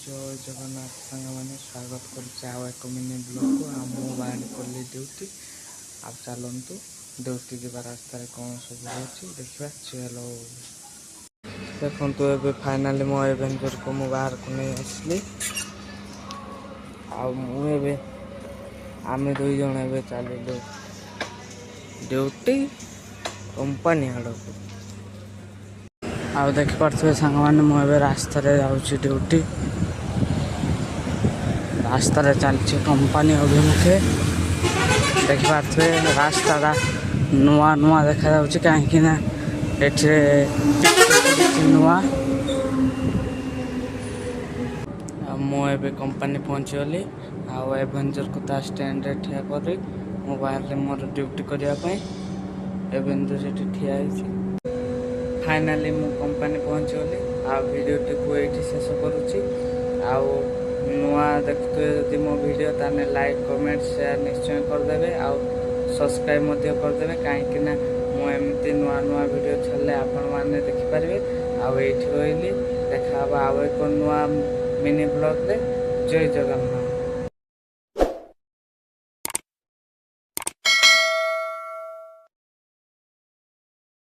जय जगन्नाथ सांग मैंने स्वागत कर मिनी ब्लॉग को मु बाहर कली ड्यूटी आप चलतु ड्यूटी जा रास्तार कौन सब हो देखा चलो देखु ए फाइनाली मो एवेंजर को मु बाहर को नहीं आसली आम दुई जन ए चलू ड्यूटी कंपनी आड़ को देखिपे सांग मैंने मुझे रास्तार जाऊँगी ड्यूटी रास्तार चलती कंपनी अभिमुखे देखिपे रास्ता नुआ नुआ देखा कहीं नुआ मुझे कंपनी पहुँचीगली एवेंजर को ता स्टैंड रे ठिया कर बाहर मोर ड्यूटी करने एवेंजर से ठिया फाइनाली मु कंपनी पहुँचीगली भिडियोटी को ये शेष करुच्ची नुआ देखते जदि मो भिडियो ताने लाइक कमेंट शेयर निश्चय करदे सब्सक्राइब करदे कहीं मुझे नुआ नुआ भिडियो छाड़े आपण मैंने देखिपारे ये रही देखा एक नुआ मिनी ब्लॉग रे जय जगन्नाथ।